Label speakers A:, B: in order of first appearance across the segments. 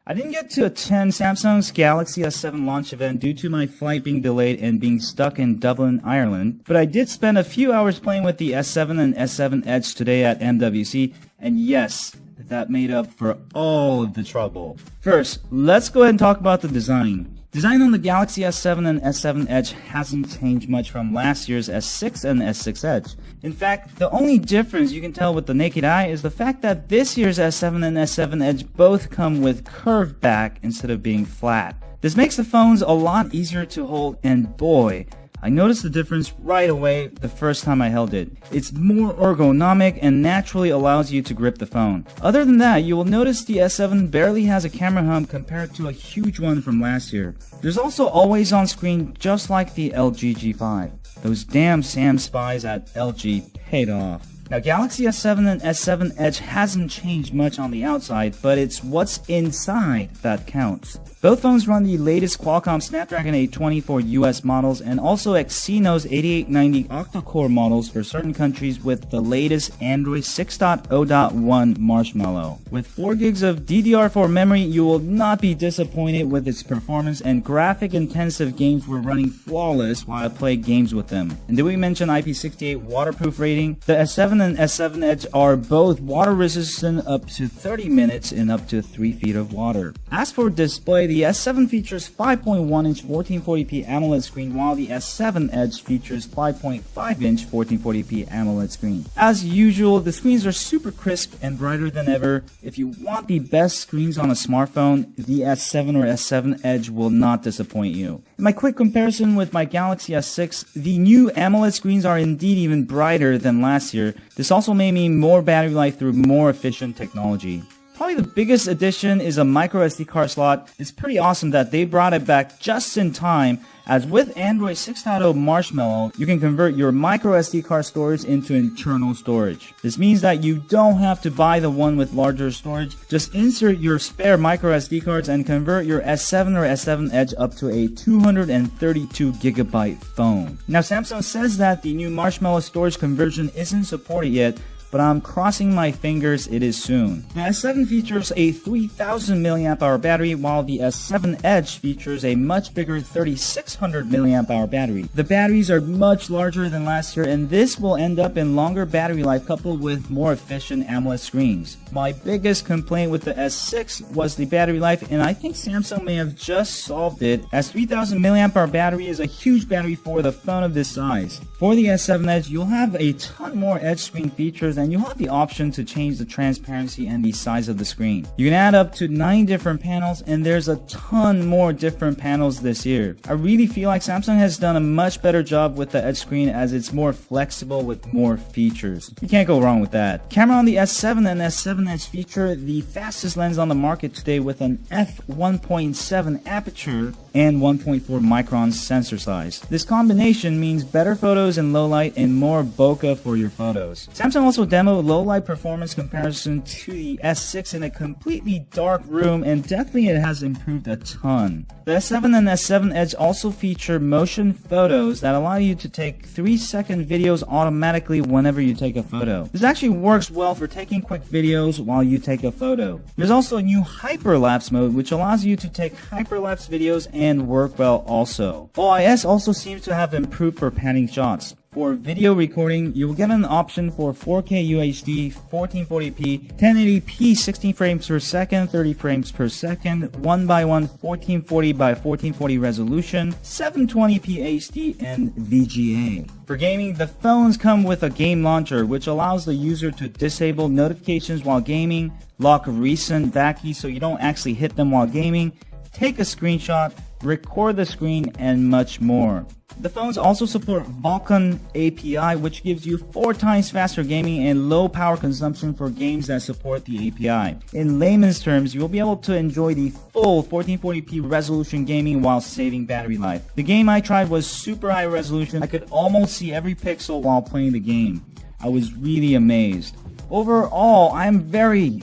A: I didn't get to attend Samsung's Galaxy S7 launch event due to my flight being delayed and being stuck in Dublin, Ireland, but I did spend a few hours playing with the S7 and S7 Edge today at MWC, and yes, that made up for all of the trouble. First, let's go ahead and talk about the design. Design on the Galaxy S7 and S7 Edge hasn't changed much from last year's S6 and S6 Edge. In fact, the only difference you can tell with the naked eye is the fact that this year's S7 and S7 Edge both come with curved back instead of being flat. This makes the phones a lot easier to hold, and boy, I noticed the difference right away the first time I held it. It's more ergonomic and naturally allows you to grip the phone. Other than that, you will notice the S7 barely has a camera hub compared to a huge one from last year. There's also always on screen just like the LG G5. Those damn Sam spies at LG paid off. Now, Galaxy S7 and S7 Edge hasn't changed much on the outside, but it's what's inside that counts. Both phones run the latest Qualcomm Snapdragon 820 for US models and also Exynos 8890 octa-core models for certain countries with the latest Android 6.0.1 Marshmallow. With 4 gigs of DDR4 memory, you will not be disappointed with its performance, and graphic-intensive games were running flawless while I played games with them. And did we mention IP68 waterproof rating? The S7 and S7 Edge are both water resistant up to 30 minutes in up to 3 feet of water. As for display, the S7 features 5.1-inch 1440p AMOLED screen, while the S7 Edge features 5.5-inch 1440p AMOLED screen. As usual, the screens are super crisp and brighter than ever. If you want the best screens on a smartphone, the S7 or S7 Edge will not disappoint you. In my quick comparison with my Galaxy S6, the new AMOLED screens are indeed even brighter than last year. This also may mean more battery life through more efficient technology. Probably the biggest addition is a micro SD card slot. It's pretty awesome that they brought it back just in time, as with Android 6.0 Marshmallow, you can convert your micro SD card storage into internal storage. This means that you don't have to buy the one with larger storage. Just insert your spare micro SD cards and convert your S7 or S7 Edge up to a 232GB phone. Now, Samsung says that the new Marshmallow storage conversion isn't supported yet, but I'm crossing my fingers it is soon. The S7 features a 3000 mAh battery, while the S7 Edge features a much bigger 3600 mAh battery. The batteries are much larger than last year, and this will end up in longer battery life coupled with more efficient AMOLED screens. My biggest complaint with the S6 was the battery life, and I think Samsung may have just solved it, as 3000 mAh battery is a huge battery for the phone of this size. For the S7 Edge, you'll have a ton more edge screen features, and you'll have the option to change the transparency and the size of the screen. You can add up to 9 different panels, and there's a ton more different panels this year. I really feel like Samsung has done a much better job with the Edge screen, as it's more flexible with more features. You can't go wrong with that. Camera on the S7 and S7 Edge feature the fastest lens on the market today with an f1.7 aperture and 1.4 micron sensor size. This combination means better photos in low light and more bokeh for your photos. Samsung also demoed low light performance comparison to the S6 in a completely dark room, and definitely it has improved a ton. The S7 and S7 Edge also feature motion photos that allow you to take 3-second videos automatically whenever you take a photo. This actually works well for taking quick videos while you take a photo. There's also a new hyperlapse mode, which allows you to take hyperlapse videos and work well also. OIS also seems to have improved for panning shots. For video recording, you will get an option for 4K UHD, 1440p, 1080p 16 frames per second, 30 frames per second, 1x1 1440 by 1440 resolution, 720p HD, and VGA. For gaming, the phones come with a game launcher, which allows the user to disable notifications while gaming, lock recent back keys so you don't actually hit them while gaming, take a screenshot, record the screen, and much more. The phones also support Vulkan API, which gives you 4 times faster gaming and low power consumption for games that support the API. In layman's terms, you will be able to enjoy the full 1440p resolution gaming while saving battery life. The game I tried was super high resolution. I could almost see every pixel while playing the game. I was really amazed. Overall, I'm very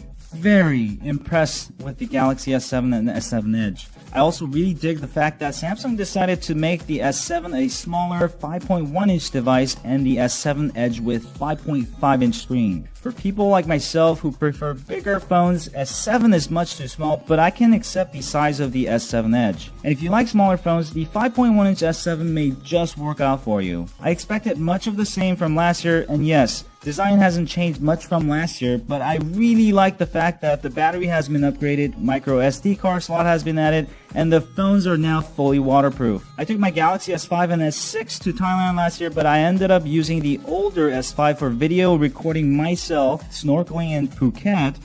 A: impressed with the Galaxy S7 and the S7 Edge. I also really dig the fact that Samsung decided to make the S7 a smaller 5.1-inch device and the S7 Edge with 5.5-inch screen. For people like myself who prefer bigger phones, S7 is much too small, but I can accept the size of the S7 Edge. And if you like smaller phones, the 5.1-inch S7 may just work out for you. I expected much of the same from last year, and yes, design hasn't changed much from last year, but I really like the fact that the battery has been upgraded, micro SD card slot has been added, and the phones are now fully waterproof. I took my Galaxy S5 and S6 to Thailand last year, but I ended up using the older S5 for video recording myself snorkeling in Phuket,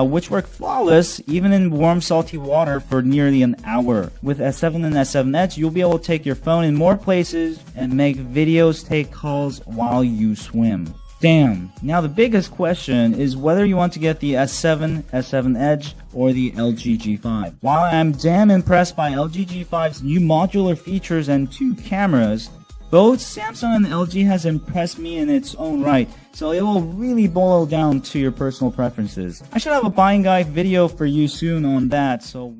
A: which worked flawless even in warm salty water for nearly an hour. With S7 and S7 Edge, you'll be able to take your phone in more places and make videos, take calls while you swim. Damn. Now the biggest question is whether you want to get the S7, S7 Edge, or the LG G5. While I'm damn impressed by LG G5's new modular features and 2 cameras, both Samsung and LG has impressed me in its own right, so it will really boil down to your personal preferences. I should have a buying guide video for you soon on that, so